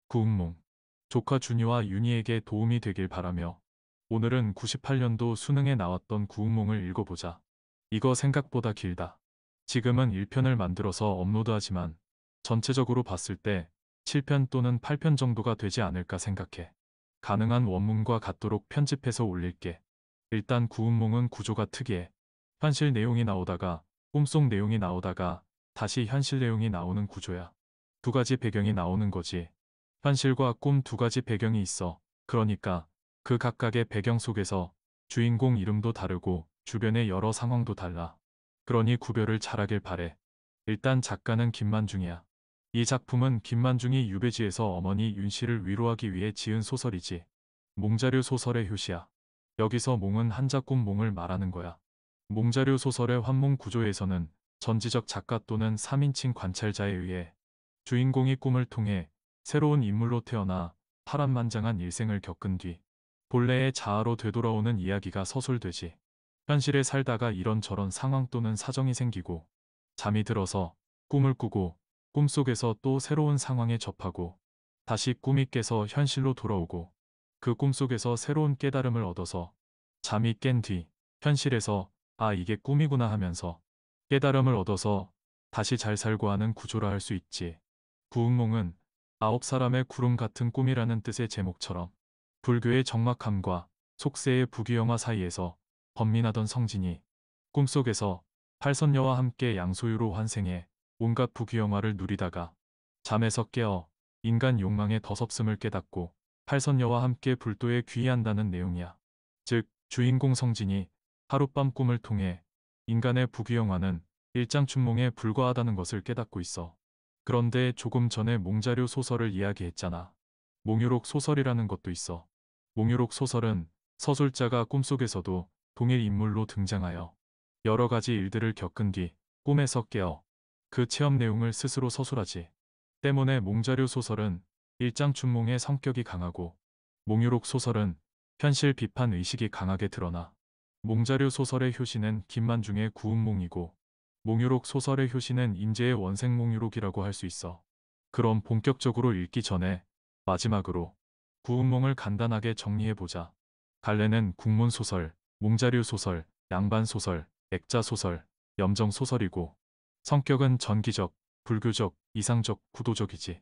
구운몽. 조카 준이와 윤희에게 도움이 되길 바라며 오늘은 98년도 수능에 나왔던 구운몽을 읽어보자. 이거 생각보다 길다. 지금은 1편을 만들어서 업로드하지만 전체적으로 봤을 때 7편 또는 8편 정도가 되지 않을까 생각해. 가능한 원문과 같도록 편집해서 올릴게. 일단 구운몽은 구조가 특이해. 현실 내용이 나오다가 꿈속 내용이 나오다가 다시 현실 내용이 나오는 구조야. 두 가지 배경이 나오는 거지. 현실과 꿈 두 가지 배경이 있어. 그러니까 그 각각의 배경 속에서 주인공 이름도 다르고 주변의 여러 상황도 달라. 그러니 구별을 잘하길 바래. 일단 작가는 김만중이야. 이 작품은 김만중이 유배지에서 어머니 윤 씨를 위로하기 위해 지은 소설이지. 몽자료 소설의 효시야. 여기서 몽은 한자꿈 몽을 말하는 거야. 몽자료 소설의 환몽 구조에서는 전지적 작가 또는 3인칭 관찰자에 의해 주인공이 꿈을 통해 새로운 인물로 태어나 파란만장한 일생을 겪은 뒤 본래의 자아로 되돌아오는 이야기가 서술되지. 현실에 살다가 이런저런 상황 또는 사정이 생기고 잠이 들어서 꿈을 꾸고 꿈속에서 또 새로운 상황에 접하고 다시 꿈이 깨서 현실로 돌아오고 그 꿈속에서 새로운 깨달음을 얻어서 잠이 깬 뒤 현실에서 아 이게 꿈이구나 하면서 깨달음을 얻어서 다시 잘 살고 하는 구조라 할 수 있지. 구운몽은 9사람의 구름 같은 꿈이라는 뜻의 제목처럼 불교의 적막함과 속세의 부귀영화 사이에서 번민하던 성진이 꿈속에서 팔선녀와 함께 양소유로 환생해 온갖 부귀영화를 누리다가 잠에서 깨어 인간 욕망의 더섭음을 깨닫고 팔선녀와 함께 불도에 귀의한다는 내용이야. 즉 주인공 성진이 하룻밤 꿈을 통해 인간의 부귀영화는 일장춘몽에 불과하다는 것을 깨닫고 있어. 그런데 조금 전에 몽자료 소설을 이야기했잖아. 몽유록 소설이라는 것도 있어. 몽유록 소설은 서술자가 꿈속에서도 동일 인물로 등장하여 여러 가지 일들을 겪은 뒤 꿈에서 깨어 그 체험 내용을 스스로 서술하지. 때문에 몽자료 소설은 일장춘몽의 성격이 강하고 몽유록 소설은 현실 비판 의식이 강하게 드러나. 몽자료 소설의 효시는 김만중의 구운몽이고 몽유록 소설의 효시는 임제의 원생몽유록이라고 할 수 있어. 그럼 본격적으로 읽기 전에 마지막으로 구운몽을 간단하게 정리해보자. 갈래는 국문소설, 몽자료소설, 양반소설, 액자소설, 염정소설이고 성격은 전기적, 불교적, 이상적, 구도적이지.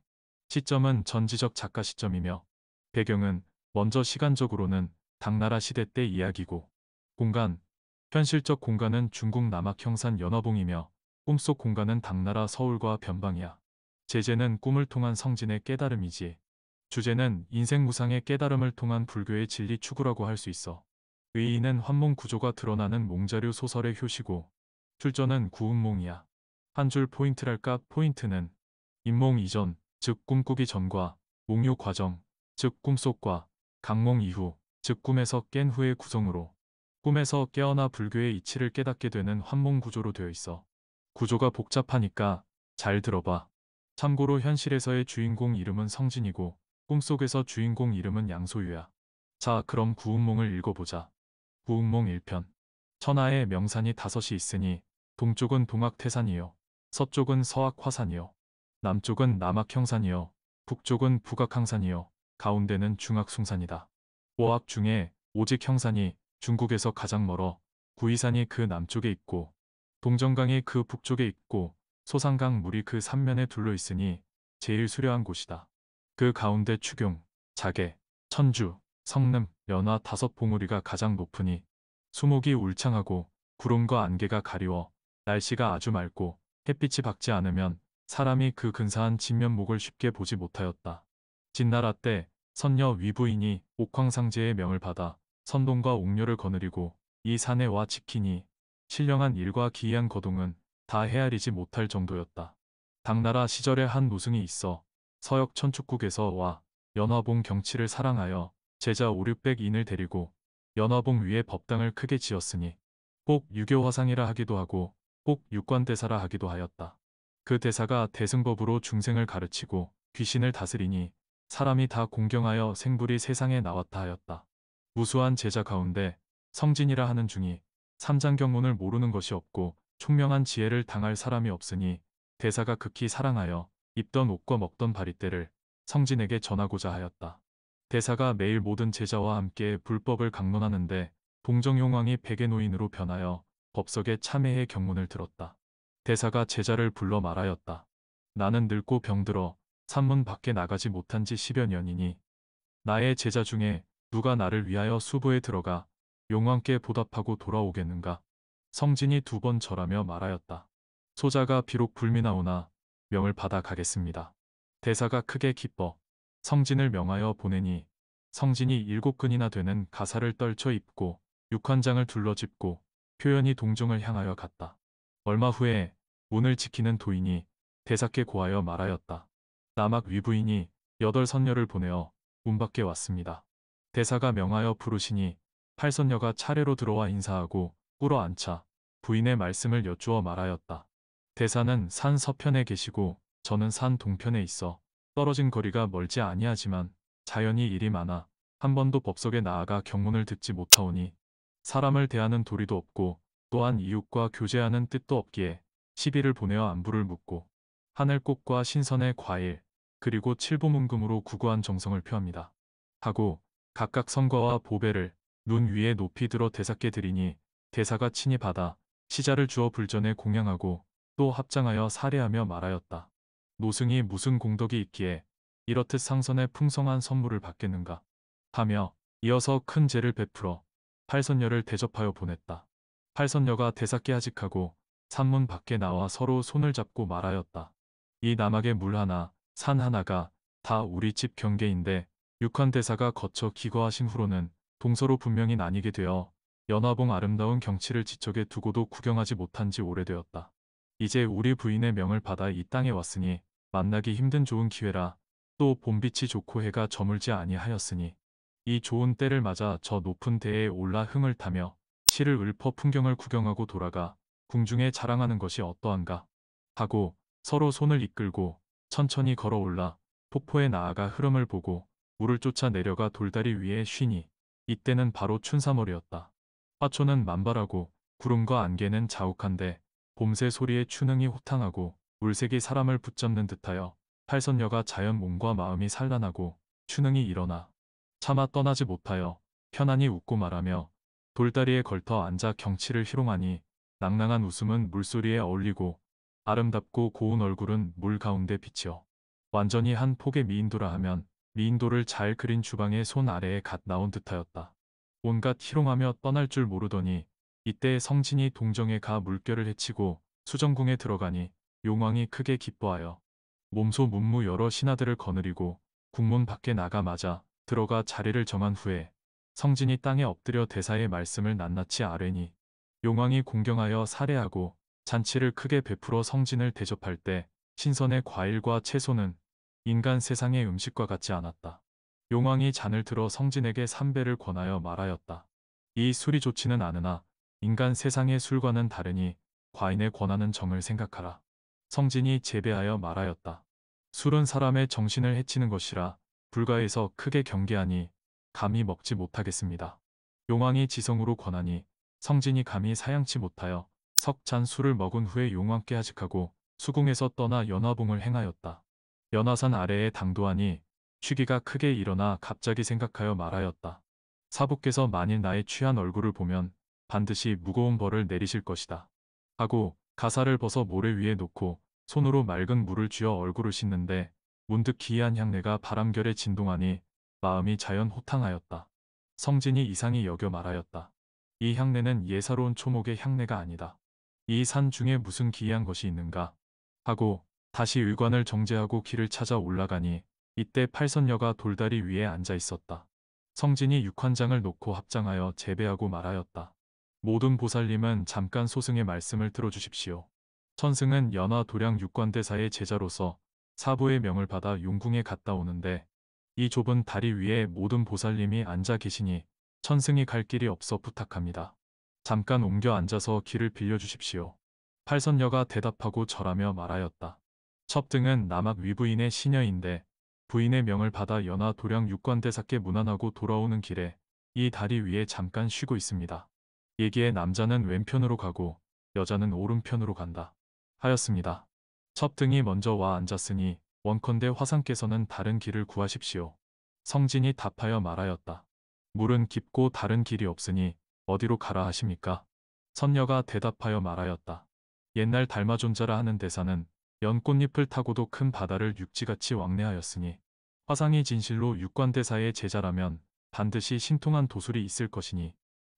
시점은 전지적 작가 시점이며 배경은 먼저 시간적으로는 당나라 시대 때 이야기고 공간, 현실적 공간은 중국 남학형산 연화봉이며 꿈속 공간은 당나라 서울과 변방이야. 제재는 꿈을 통한 성진의 깨달음이지. 주제는 인생무상의 깨달음을 통한 불교의 진리 추구라고 할 수 있어. 의의는 환몽 구조가 드러나는 몽자료 소설의 효시고 출전은 구운몽이야. 한 줄 포인트랄까 포인트는 인몽 이전, 즉 꿈꾸기 전과 몽유 과정, 즉 꿈속과 강몽 이후, 즉 꿈에서 깬 후의 구성으로 꿈에서 깨어나 불교의 이치를 깨닫게 되는 환몽 구조로 되어 있어. 구조가 복잡하니까 잘 들어봐. 참고로 현실에서의 주인공 이름은 성진이고 꿈속에서 주인공 이름은 양소유야. 자, 그럼 구운몽을 읽어보자. 구운몽 1편. 천하에 명산이 5이 있으니 동쪽은 동학태산이요. 서쪽은 서학화산이요. 남쪽은 남학형산이요. 북쪽은 북악항산이요. 가운데는 중학숭산이다. 오학 중에 오직 형산이 중국에서 가장 멀어 구이산이 그 남쪽에 있고 동정강이 그 북쪽에 있고 소산강 물이 그 삼면에 둘러 있으니 제일 수려한 곳이다. 그 가운데 추경, 자계, 천주, 성름, 연화 5봉우리가 가장 높으니 수목이 울창하고 구름과 안개가 가리워 날씨가 아주 맑고 햇빛이 박지 않으면 사람이 그 근사한 진면목을 쉽게 보지 못하였다. 진나라 때 선녀 위부인이 옥황상제의 명을 받아 선동과 옥녀를 거느리고 이 산에 와 지키니 신령한 일과 기이한 거동은 다 헤아리지 못할 정도였다. 당나라 시절에 한 노승이 있어 서역 천축국에서 와 연화봉 경치를 사랑하여 제자 5,600인을 데리고 연화봉 위에 법당을 크게 지었으니 꼭 유교화상이라 하기도 하고 꼭 육관대사라 하기도 하였다. 그 대사가 대승법으로 중생을 가르치고 귀신을 다스리니 사람이 다 공경하여 생불이 세상에 나왔다 하였다. 무수한 제자 가운데 성진이라 하는 중이 삼장경문을 모르는 것이 없고 총명한 지혜를 당할 사람이 없으니 대사가 극히 사랑하여 입던 옷과 먹던 바리떼를 성진에게 전하고자 하였다. 대사가 매일 모든 제자와 함께 불법을 강론하는데 동정용왕이 백의 노인으로 변하여 법석에 참회의 경문을 들었다. 대사가 제자를 불러 말하였다. 나는 늙고 병들어 산문 밖에 나가지 못한 지 10여 년이니 나의 제자 중에 누가 나를 위하여 수보에 들어가 용왕께 보답하고 돌아오겠는가. 성진이 2번 절하며 말하였다. 소자가 비록 불미나오나 명을 받아 가겠습니다. 대사가 크게 기뻐 성진을 명하여 보내니 성진이 7근이나 되는 가사를 떨쳐 입고 육환장을 둘러짚고 표연히 동정을 향하여 갔다. 얼마 후에 문을 지키는 도인이 대사께 고하여 말하였다. 남학 위부인이 8선녀를 보내어 문 밖에 왔습니다. 대사가 명하여 부르시니 8선녀가 차례로 들어와 인사하고 꿇어 앉자 부인의 말씀을 여쭈어 말하였다. 대사는 산 서편에 계시고 저는 산 동편에 있어 떨어진 거리가 멀지 아니하지만 자연히 일이 많아 한 번도 법석에 나아가 경문을 듣지 못하오니 사람을 대하는 도리도 없고 또한 이웃과 교제하는 뜻도 없기에 시비를 보내어 안부를 묻고 하늘꽃과 신선의 과일 그리고 칠보문금으로 구구한 정성을 표합니다. 하고 각각 성과와 보배를 눈 위에 높이 들어 대사께 드리니 대사가 친히 받아 시자를 주어 불전에 공양하고 또 합장하여 사례하며 말하였다. 노승이 무슨 공덕이 있기에 이렇듯 상선의 풍성한 선물을 받겠는가 하며 이어서 큰 제를 베풀어 8선녀를 대접하여 보냈다. 8선녀가 대사께 하직하고 산문 밖에 나와 서로 손을 잡고 말하였다. 이 남악의 물 하나, 산 하나가 다 우리 집 경계인데 육환대사가 거쳐 기거하신 후로는 동서로 분명히 나뉘게 되어 연화봉 아름다운 경치를 지척에 두고도 구경하지 못한 지 오래되었다. 이제 우리 부인의 명을 받아 이 땅에 왔으니 만나기 힘든 좋은 기회라 또 봄빛이 좋고 해가 저물지 아니하였으니 이 좋은 때를 맞아 저 높은 대에 올라 흥을 타며 시를 읊어 풍경을 구경하고 돌아가 궁중에 자랑하는 것이 어떠한가 하고 서로 손을 이끌고 천천히 걸어 올라 폭포에 나아가 흐름을 보고 물을 쫓아 내려가 돌다리 위에 쉬니 이때는 바로 춘삼월이었다. 화초는 만발하고 구름과 안개는 자욱한데 봄새 소리에 춘흥이 호탕하고 물색이 사람을 붙잡는 듯하여 8선녀가 자연 몸과 마음이 산란하고 춘흥이 일어나 차마 떠나지 못하여 편안히 웃고 말하며 돌다리에 걸터 앉아 경치를 희롱하니 낭낭한 웃음은 물소리에 어울리고 아름답고 고운 얼굴은 물 가운데 비치어 완전히 한 폭의 미인도라 하면 미인도를 잘 그린 주방의 손 아래에 갓 나온 듯하였다. 온갖 희롱하며 떠날 줄 모르더니 이때 성진이 동정에 가 물결을 헤치고 수정궁에 들어가니 용왕이 크게 기뻐하여 몸소 문무 여러 신하들을 거느리고 궁문 밖에 나가마자 들어가 자리를 정한 후에 성진이 땅에 엎드려 대사의 말씀을 낱낱이 아뢰니 용왕이 공경하여 사례하고 잔치를 크게 베풀어 성진을 대접할 때 신선의 과일과 채소는 인간 세상의 음식과 같지 않았다. 용왕이 잔을 들어 성진에게 삼배를 권하여 말하였다. 이 술이 좋지는 않으나 인간 세상의 술과는 다르니 과인의 권하는 정을 생각하라. 성진이 재배하여 말하였다. 술은 사람의 정신을 해치는 것이라 불가에서 크게 경계하니 감히 먹지 못하겠습니다. 용왕이 지성으로 권하니 성진이 감히 사양치 못하여 석 잔 술을 먹은 후에 용왕께 하직하고 수궁에서 떠나 연화봉을 행하였다. 연화산 아래에 당도하니 취기가 크게 일어나 갑자기 생각하여 말하였다. 사부께서 만일 나의 취한 얼굴을 보면 반드시 무거운 벌을 내리실 것이다. 하고 가사를 벗어 모래 위에 놓고 손으로 맑은 물을 쥐어 얼굴을 씻는데 문득 기이한 향내가 바람결에 진동하니 마음이 자연 호탕하였다. 성진이 이상히 여겨 말하였다. 이 향내는 예사로운 초목의 향내가 아니다. 이 산 중에 무슨 기이한 것이 있는가 하고 다시 의관을 정제하고 길을 찾아 올라가니 이때 8선녀가 돌다리 위에 앉아 있었다. 성진이 육환장을 놓고 합장하여 재배하고 말하였다. 모든 보살님은 잠깐 소승의 말씀을 들어주십시오. 천승은 연화 도량 육관대사의 제자로서 사부의 명을 받아 용궁에 갔다 오는데 이 좁은 다리 위에 모든 보살님이 앉아 계시니 천승이 갈 길이 없어 부탁합니다. 잠깐 옮겨 앉아서 길을 빌려주십시오. 8선녀가 대답하고 절하며 말하였다. 첩등은 남악 위부인의 시녀인데 부인의 명을 받아 연화 도량 육관대사께 문안하고 돌아오는 길에 이 다리 위에 잠깐 쉬고 있습니다. 얘기에 남자는 왼편으로 가고 여자는 오른편으로 간다. 하였습니다. 첩등이 먼저 와 앉았으니 원컨대 화상께서는 다른 길을 구하십시오. 성진이 답하여 말하였다. 물은 깊고 다른 길이 없으니 어디로 가라 하십니까? 선녀가 대답하여 말하였다. 옛날 달마존자라 하는 대사는 연꽃잎을 타고도 큰 바다를 육지같이 왕래하였으니 화상이 진실로 육관대사의 제자라면 반드시 신통한 도술이 있을 것이니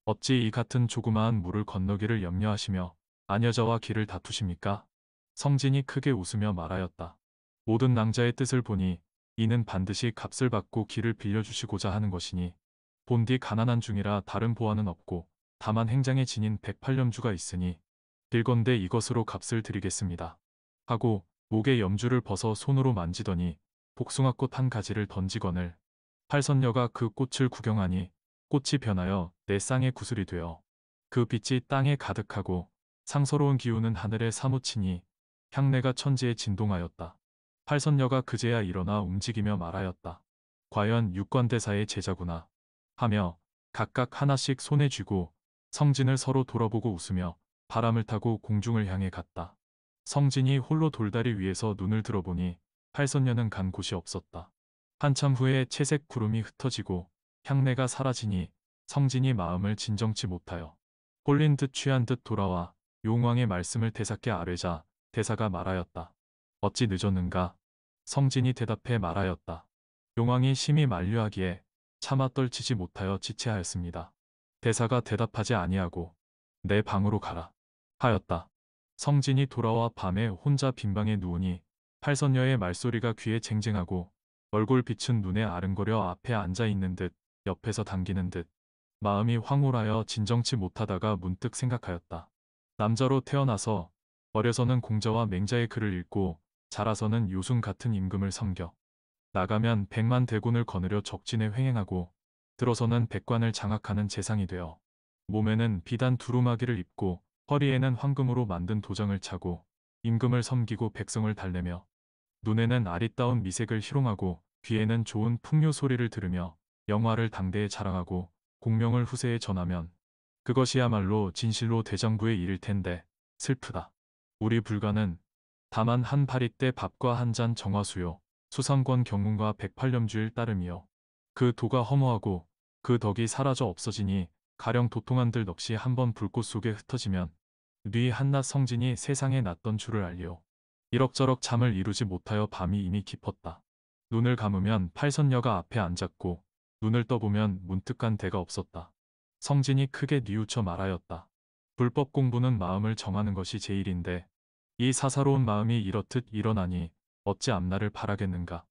어찌 이 같은 조그마한 물을 건너기를 염려하시며 아녀자와 길을 다투십니까? 성진이 크게 웃으며 말하였다. 모든 낭자의 뜻을 보니 이는 반드시 값을 받고 길을 빌려주시고자 하는 것이니 본디 가난한 중이라 다른 보안은 없고 다만 행장에 지닌 108렴주가 있으니 빌건대 이것으로 값을 드리겠습니다. 하고 목에 염주를 벗어 손으로 만지더니 복숭아꽃 한 가지를 던지거늘 팔선녀가 그 꽃을 구경하니 꽃이 변하여 내 쌍의 구슬이 되어 그 빛이 땅에 가득하고 상서로운 기운은 하늘에 사무치니 향내가 천지에 진동하였다. 팔선녀가 그제야 일어나 움직이며 말하였다. 과연 육관대사의 제자구나 하며 각각 하나씩 손에 쥐고 성진을 서로 돌아보고 웃으며 바람을 타고 공중을 향해 갔다. 성진이 홀로 돌다리 위에서 눈을 들어보니 팔선녀는 간 곳이 없었다. 한참 후에 채색 구름이 흩어지고 향내가 사라지니 성진이 마음을 진정치 못하여 홀린 듯 취한 듯 돌아와 용왕의 말씀을 대사께 아뢰자 대사가 말하였다. 어찌 늦었는가? 성진이 대답해 말하였다. 용왕이 심히 만류하기에 차마 떨치지 못하여 지체하였습니다. 대사가 대답하지 아니하고 내 방으로 가라 하였다. 성진이 돌아와 밤에 혼자 빈방에 누우니 팔선녀의 말소리가 귀에 쟁쟁하고 얼굴 빛은 눈에 아른거려 앞에 앉아있는 듯 옆에서 당기는 듯 마음이 황홀하여 진정치 못하다가 문득 생각하였다. 남자로 태어나서 어려서는 공자와 맹자의 글을 읽고 자라서는 요순 같은 임금을 섬겨 나가면 100만 대군을 거느려 적진에 횡행하고 들어서는 백관을 장악하는 재상이 되어 몸에는 비단 두루마기를 입고 허리에는 황금으로 만든 도장을 차고 임금을 섬기고 백성을 달래며 눈에는 아리따운 미색을 희롱하고 귀에는 좋은 풍요 소리를 들으며 영화를 당대에 자랑하고 공명을 후세에 전하면 그것이야말로 진실로 대장부의 일일 텐데 슬프다. 우리 불가는 다만 한 파리떼 밥과 한 잔 정화수요 수상권 경문과 108렴주일 따름이요. 그 도가 허무하고 그 덕이 사라져 없어지니 가령 도통한들 넋이 한번 불꽃 속에 흩어지면 뉘 한낮 성진이 세상에 났던 줄을 알리오. 이럭저럭 잠을 이루지 못하여 밤이 이미 깊었다. 눈을 감으면 팔선녀가 앞에 앉았고 눈을 떠보면 문득 간 데가 없었다. 성진이 크게 뉘우쳐 말하였다. 불법 공부는 마음을 정하는 것이 제일인데 이 사사로운 마음이 이렇듯 일어나니 어찌 앞날을 바라겠는가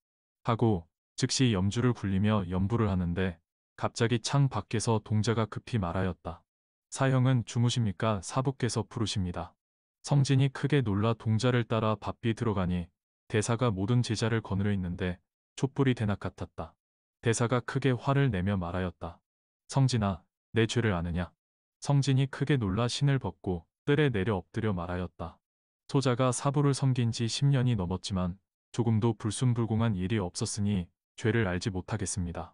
하고 즉시 염주를 굴리며 염불을 하는데 갑자기 창 밖에서 동자가 급히 말하였다. 사형은 주무십니까? 사부께서 부르십니다. 성진이 크게 놀라 동자를 따라 바삐 들어가니 대사가 모든 제자를 거느려 있는데 촛불이 대낮 같았다. 대사가 크게 화를 내며 말하였다. 성진아, 내 죄를 아느냐? 성진이 크게 놀라 신을 벗고 뜰에 내려 엎드려 말하였다. 소자가 사부를 섬긴 지 10년이 넘었지만 조금도 불순불공한 일이 없었으니 죄를 알지 못하겠습니다.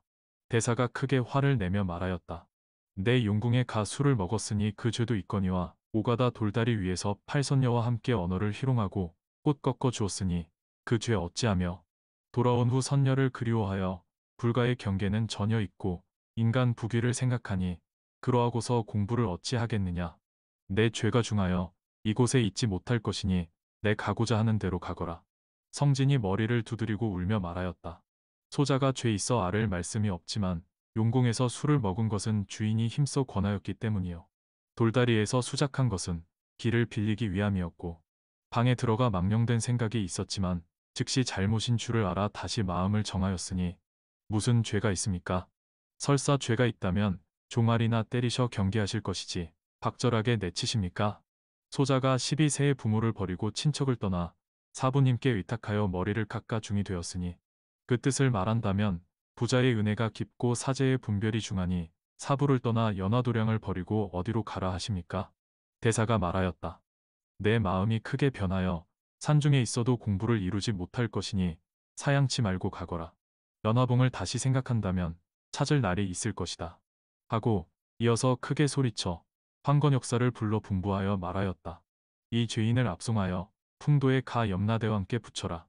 대사가 크게 화를 내며 말하였다. 내 용궁에 가 술을 먹었으니 그 죄도 있거니와 오가다 돌다리 위에서 팔선녀와 함께 언어를 희롱하고 꽃 꺾어 주었으니 그 죄 어찌하며 돌아온 후 선녀를 그리워하여 불가의 경계는 전혀 있고 인간 부귀를 생각하니 그러하고서 공부를 어찌하겠느냐. 내 죄가 중하여 이곳에 있지 못할 것이니 내 가고자 하는 대로 가거라. 성진이 머리를 두드리고 울며 말하였다. 소자가 죄 있어 아를 말씀이 없지만 용궁에서 술을 먹은 것은 주인이 힘써 권하였기 때문이요. 돌다리에서 수작한 것은 길을 빌리기 위함이었고 방에 들어가 망령된 생각이 있었지만 즉시 잘못인 줄을 알아 다시 마음을 정하였으니 무슨 죄가 있습니까? 설사 죄가 있다면 종아리나 때리셔 경계하실 것이지 박절하게 내치십니까? 소자가 12세의 부모를 버리고 친척을 떠나 사부님께 의탁하여 머리를 깎아 중이 되었으니 그 뜻을 말한다면 부자의 은혜가 깊고 사제의 분별이 중하니 사부를 떠나 연화도량을 버리고 어디로 가라 하십니까? 대사가 말하였다. 내 마음이 크게 변하여 산중에 있어도 공부를 이루지 못할 것이니 사양치 말고 가거라. 연화봉을 다시 생각한다면 찾을 날이 있을 것이다. 하고 이어서 크게 소리쳐 황건역사를 불러 분부하여 말하였다. 이 죄인을 압송하여 풍도에 가 염라대왕께 붙여라.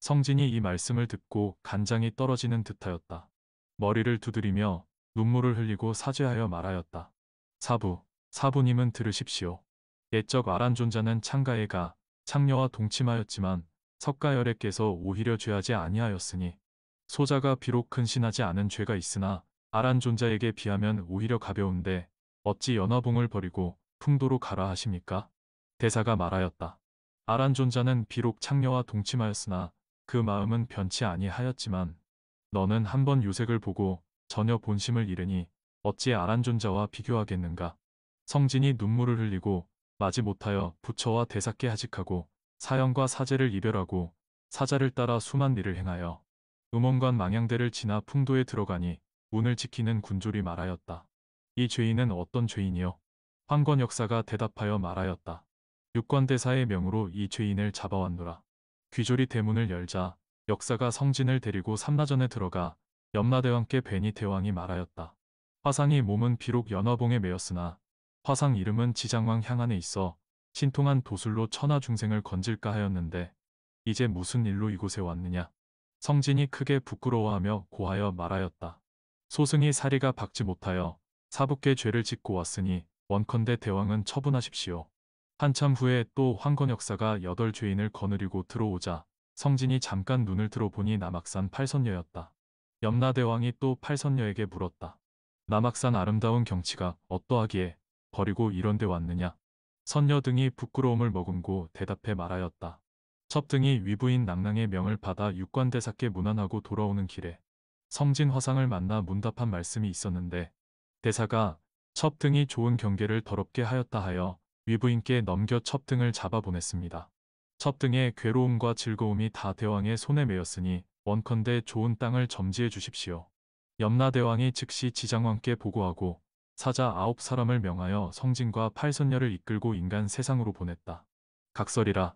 성진이 이 말씀을 듣고 간장이 떨어지는 듯하였다. 머리를 두드리며 눈물을 흘리고 사죄하여 말하였다. 사부님은 들으십시오. 옛적 아란존자는 창가에가 창녀와 동침하였지만 석가열애께서 오히려 죄하지 아니하였으니 소자가 비록 근신하지 않은 죄가 있으나 아란존자에게 비하면 오히려 가벼운데 어찌 연화봉을 버리고 풍도로 가라 하십니까? 대사가 말하였다. 아란존자는 비록 창녀와 동침하였으나 그 마음은 변치 아니하였지만 너는 한번 요색을 보고 전혀 본심을 잃으니 어찌 아란존자와 비교하겠는가? 성진이 눈물을 흘리고 마지못하여 부처와 대사께 하직하고 사형과 사제를 이별하고 사자를 따라 수만 리를 행하여 음원관 망향대를 지나 풍도에 들어가니 문을 지키는 군졸이 말하였다. 이 죄인은 어떤 죄인이요? 황권 역사가 대답하여 말하였다. 육관대사의 명으로 이 죄인을 잡아왔노라. 귀졸이 대문을 열자 역사가 성진을 데리고 삼라전에 들어가 염라대왕께 뵈니 대왕이 말하였다. 화상이 몸은 비록 연화봉에 매였으나 화상 이름은 지장왕 향안에 있어 신통한 도술로 천하 중생을 건질까 하였는데 이제 무슨 일로 이곳에 왔느냐. 성진이 크게 부끄러워하며 고하여 말하였다. 소승이 사리가 박지 못하여 사붓게 죄를 짓고 왔으니 원컨대 대왕은 처분하십시오. 한참 후에 또 황건역사가 8죄인을 거느리고 들어오자 성진이 잠깐 눈을 들어보니 남악산 팔선녀였다. 염라대왕이 또 팔선녀에게 물었다. 남악산 아름다운 경치가 어떠하기에 버리고 이런 데 왔느냐. 선녀 등이 부끄러움을 머금고 대답해 말하였다. 첩등이 위부인 낭랑의 명을 받아 육관대사께 문안하고 돌아오는 길에 성진 화상을 만나 문답한 말씀이 있었는데 대사가 첩등이 좋은 경계를 더럽게 하였다 하여 위부인께 넘겨 첩등을 잡아보냈습니다. 첩등의 괴로움과 즐거움이 다 대왕의 손에 매였으니 원컨대 좋은 땅을 점지해 주십시오. 염라대왕이 즉시 지장왕께 보고하고 사자 9사람을 명하여 성진과 팔선녀를 이끌고 인간 세상으로 보냈다. 각설이라